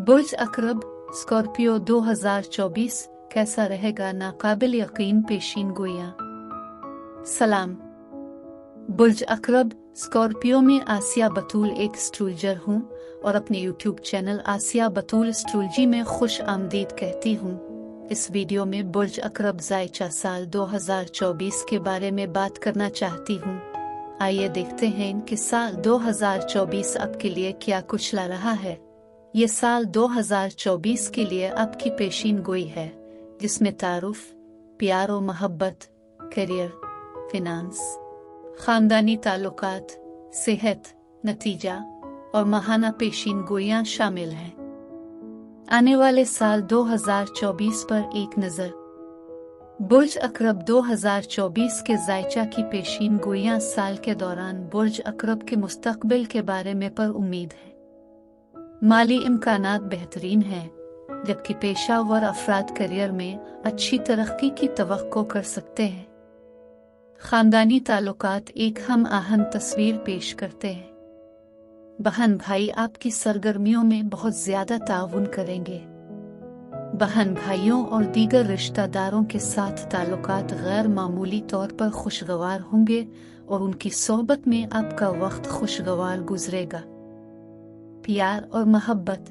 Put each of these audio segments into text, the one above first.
बुर्ज अकरब Scorpio 2024 कैसा रहेगा? नाकाबिल यकीन पेशीन गोइयां। सलाम। बुर्ज अकरब स्कॉर्पियो में आसिया बतूल एक एस्ट्रोलॉजर हूँ और अपने YouTube चैनल आसिया बतूल एस्ट्रोलॉजी में खुश आमदीद कहती हूँ। इस वीडियो में बुर्ज अकरब ज़ायचा साल 2024 के बारे में बात करना चाहती हूँ। आइए देखते हैं कि साल 2024 आपके लिए क्या कुछ ला रहा है। ये साल 2024 के लिए आपकी पेशीन गोई है, जिसमें तारुफ, प्यार और मोहब्बत, करियर, फिनांस, खानदानी ताल्लुकात, सेहत, नतीजा और महाना पेशीन गोइयां शामिल हैं। आने वाले साल 2024 पर एक नज़र। बुर्ज अकरब 2024 के ज़ायचा की पेशीन गोइयां साल के दौरान बुर्ज अकरब के मुस्तकबिल के बारे में पर उम्मीद है। माली इम्कानात बेहतरीन हैं, जबकि पेशावर अफराद करियर में अच्छी तरक्की की तवक्को कर सकते हैं। खानदानी ताल्लुकात एक हम आहंग तस्वीर पेश करते हैं। बहन भाई आपकी सरगर्मियों में बहुत ज्यादा ताउन करेंगे। बहन भाइयों और दीगर रिश्तेदारों के साथ ताल्लुकात गैर मामूली तौर पर खुशगवार होंगे और उनकी सोहबत में आपका वक्त खुशगवार गुजरेगा। प्यार और मोहब्बत।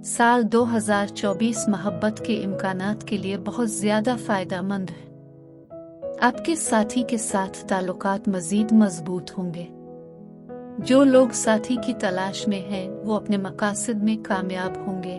साल 2024 मोहब्बत के इम्कानात के लिए बहुत ज्यादा फायदेमंद है। आपके साथी के साथ ताल्लुकात मजीद मजबूत होंगे। जो लोग साथी की तलाश में हैं, वो अपने मकासद में कामयाब होंगे।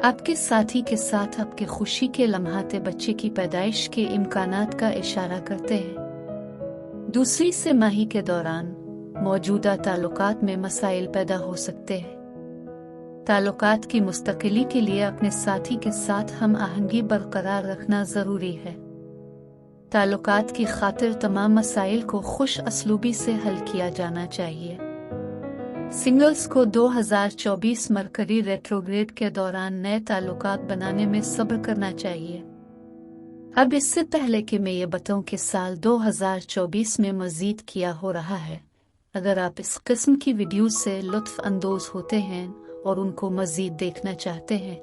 आपके साथी के साथ आपके खुशी के लम्हाते बच्चे की पैदाइश के इम्कानात का इशारा करते हैं। दूसरी से माही के दौरान मौजूदा ताल्लुकात में मसाइल पैदा हो सकते हैं। ताल्लुकात की मुस्तकिली के लिए अपने साथी के साथ हम आहंगी बरकरार रखना जरूरी है। ताल्लुकात की खातिर तमाम मसाइल को खुश असलूबी से हल किया जाना चाहिए। सिंगल्स को 2024 मरकरी रेट्रोग्रेड के दौरान नए ताल्लुकात बनाने में सब्र करना चाहिए। अब इससे पहले कि मैं ये बताऊं कि साल 2024 में मजीद किया हो रहा है, अगर आप इस किस्म की वीडियो से लुत्फ अंदोज होते हैं और उनको मजीद देखना चाहते हैं,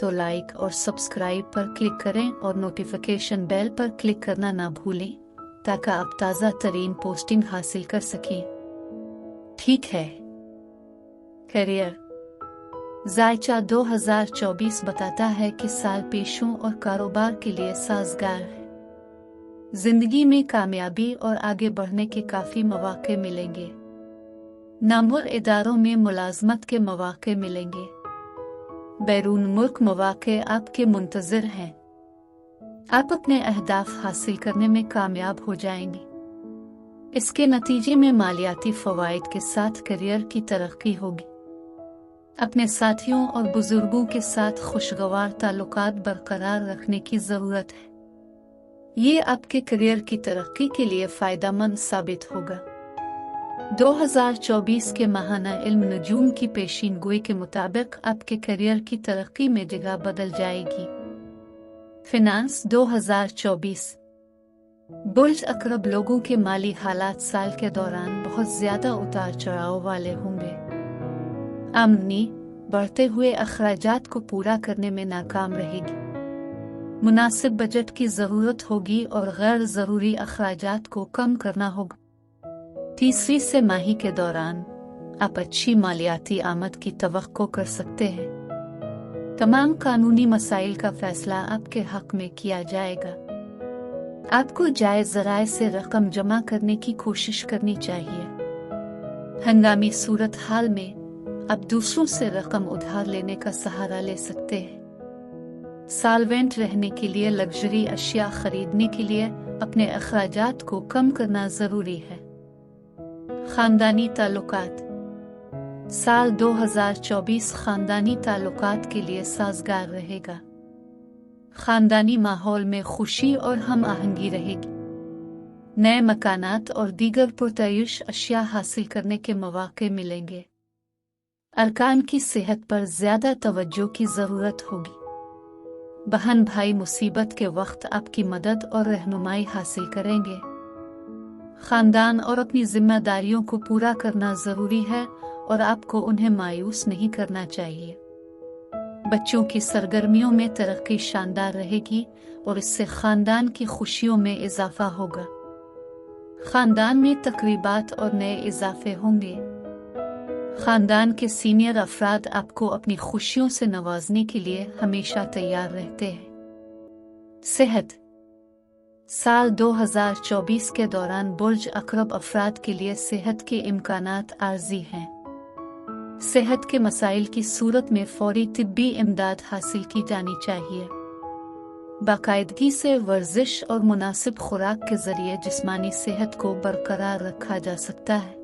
तो लाइक और सब्सक्राइब पर क्लिक करें और नोटिफिकेशन बेल पर क्लिक करना ना भूलें, ताकि आप ताज़ा तरीन पोस्टिंग हासिल कर सकें। ठीक है। करियर। ज़ायचा 2024 बताता है कि साल पेशों और कारोबार के लिए साजगार है। जिंदगी में कामयाबी और आगे बढ़ने के काफी मौके मिलेंगे। नामुर इदारों में मुलाजमत के मौके मिलेंगे। बैरून मुल्क मौके आपके मुंतजर हैं। आप अपने अहदाफ हासिल करने में कामयाब हो जाएंगे। इसके नतीजे में मालियाती फवाइद के साथ करियर की तरक्की होगी। अपने साथियों और बुजुर्गों के साथ खुशगवार ताल्लुकात बरकरार रखने की जरूरत है। ये आपके करियर की तरक्की के लिए फायदेमंद साबित होगा। 2024 के माहाना इल्म नजूम की पेशीन गोई के मुताबिक आपके करियर की तरक्की में जगह बदल जाएगी। फिनांस 2024। बुर्ज अकरब लोगों के माली हालात साल के दौरान बहुत ज्यादा उतार चढ़ाव वाले होंगे। आमदनी बढ़ते हुए अखराजात को पूरा करने में नाकाम रहेगी। मुनासिब बजट की जरूरत होगी और गैर जरूरी अखराजात को कम करना होगा। तीसरी से माही के दौरान आप अच्छी मालियाती आमद की तवक्को कर सकते हैं। तमाम कानूनी मसाइल का फैसला आपके हक में किया जाएगा। आपको जायज ज़राए से रकम जमा करने की कोशिश करनी चाहिए। हंगामी सूरत हाल में आप दूसरों से रकम उधार लेने का सहारा ले सकते हैं। सालवेंट रहने के लिए लग्जरी अशिया खरीदने के लिए अपने अखराजात को कम करना जरूरी है। खानदानी ताल्लुकात। साल 2024 खानदानी ताल्लुकात के लिए साजगार रहेगा। खानदानी माहौल में खुशी और हम आहंगी रहेगी। नए मकानात और दीगर पुरतयुश अशिया हासिल करने के मौके मिलेंगे। अरकान की सेहत पर ज्यादा तवज्जो की जरूरत होगी। बहन भाई मुसीबत के वक्त आपकी मदद और रहनुमाई हासिल करेंगे। खानदान और अपनी जिम्मेदारियों को पूरा करना जरूरी है और आपको उन्हें मायूस नहीं करना चाहिए। बच्चों की सरगर्मियों में तरक्की शानदार रहेगी और इससे खानदान की खुशियों में इजाफा होगा। खानदान में तकरीबात और नए इजाफे होंगे। खानदान के सीनियर अफराद आपको अपनी खुशियों से नवाजने के लिए हमेशा तैयार रहते हैं। सेहत। साल 2024 के दौरान बुर्ज अकरब अफराद के लिए सेहत के इम्कानात आर्जी हैं। सेहत के मसाइल की सूरत में फौरी तिब्बी इमदाद हासिल की जानी चाहिए। बाकायदगी से वर्जिश और मुनासिब खुराक के जरिए जिस्मानी सेहत को बरकरार रखा जा सकता है।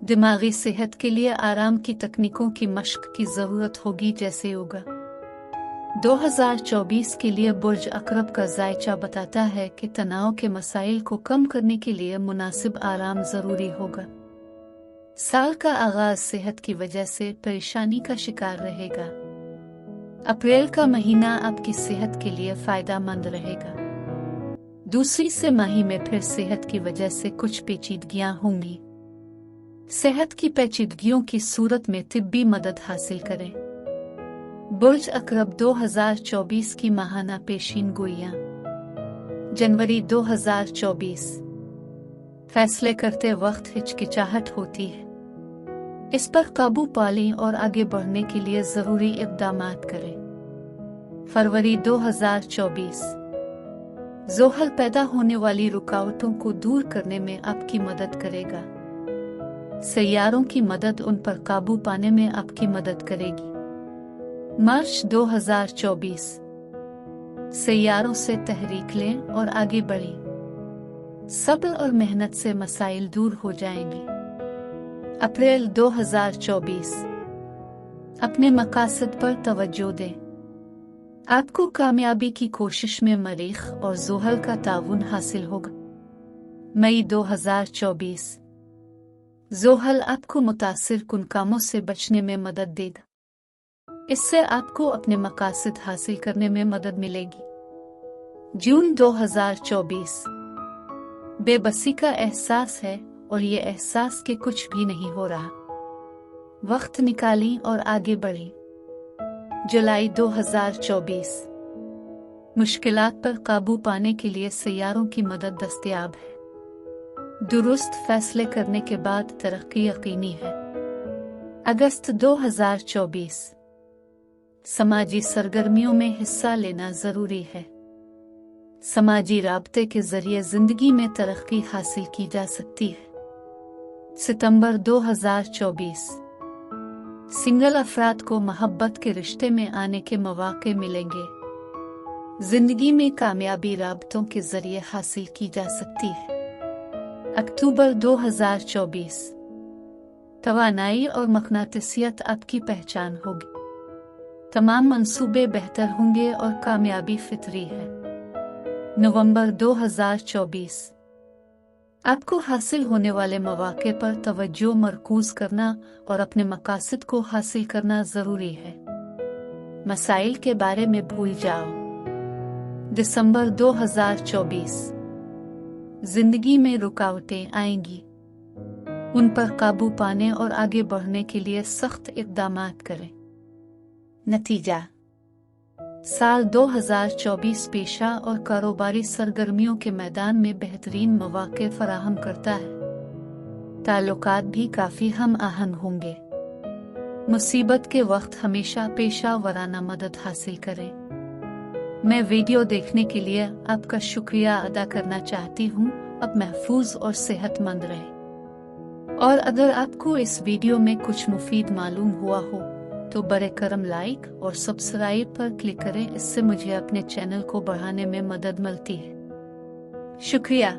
दिमागी सेहत के लिए आराम की तकनीकों की मश्क की ज़रूरत होगी, जैसे योगा। 2024 के लिए बुर्ज अकरब का जायचा बताता है कि तनाव के मसाइल को कम करने के लिए मुनासिब आराम ज़रूरी होगा। साल का आगाज सेहत की वजह से परेशानी का शिकार रहेगा। अप्रैल का महीना आपकी सेहत के लिए फायदेमंद रहेगा। दूसरी से माही में फिर सेहत की वजह से कुछ पेचीदगियां होंगी। सेहत की पेचीदगियों की सूरत में तिब्बी मदद हासिल करें। बुर्ज अकरब 2024 की माहाना पेशीन गोइयां। जनवरी 2024। फैसले करते वक्त हिचकिचाहट होती है। इस पर काबू पा लें और आगे बढ़ने के लिए जरूरी इक़दामात करें। फरवरी 2024। ज़ोहल पैदा होने वाली रुकावटों को दूर करने में आपकी मदद करेगा। सैयारों की मदद उन पर काबू पाने में आपकी मदद करेगी। मार्च 2024। सैयारों से तहरीक लें और आगे बढ़ें। सब्र और मेहनत से मसाइल दूर हो जाएंगे। अप्रैल 2024। अपने मकासद पर तवज्जो दें। आपको कामयाबी की कोशिश में मरीख और ज़ोहल का ताउन हासिल होगा। मई 2024। ज़ोहल आपको मुतासिर कुन कामों से बचने में मदद देगा। इससे आपको अपने मकासद हासिल करने में मदद मिलेगी। जून 2024। बेबसी का एहसास है और ये एहसास के कुछ भी नहीं हो रहा। वक्त निकालें और आगे बढ़ें। जुलाई 2024। मुश्किलात पर काबू पाने के लिए सैयारों की मदद दस्तयाब है। दुरुस्त फैसले करने के बाद तरक्की यकीनी है। अगस्त 2024। समाजी सरगर्मियों में हिस्सा लेना जरूरी है। समाजी राब्ते के जरिए जिंदगी में तरक्की हासिल की जा सकती है। सितंबर 2024। सिंगल अफराद को मोहब्बत के रिश्ते में आने के मौके मिलेंगे। जिंदगी में कामयाबी राब्तों के जरिए हासिल की जा सकती है। अक्टूबर 2024। तवानाई और मकनातिसियत आपकी पहचान होगी। तमाम मंसूबे बेहतर होंगे और कामयाबी फितरी है। नवंबर 2024। आपको हासिल होने वाले मौके पर तवज्जो मरकूज करना और अपने मकासद को हासिल करना जरूरी है। मसाइल के बारे में भूल जाओ। दिसंबर 2024। जिंदगी में रुकावटें आएंगी। उन पर काबू पाने और आगे बढ़ने के लिए सख्त इक़दामात करें। नतीजा। साल 2024 पेशा और कारोबारी सरगर्मियों के मैदान में बेहतरीन मौके फराहम करता है। ताल्लुकात भी काफी हम आहंग होंगे। मुसीबत के वक्त हमेशा पेशा वराना मदद हासिल करें। मैं वीडियो देखने के लिए आपका शुक्रिया अदा करना चाहती हूँ। अब महफूज और सेहतमंद रहें। और अगर आपको इस वीडियो में कुछ मुफीद मालूम हुआ हो तो बरे करम लाइक और सब्सक्राइब पर क्लिक करें। इससे मुझे अपने चैनल को बढ़ाने में मदद मिलती है। शुक्रिया।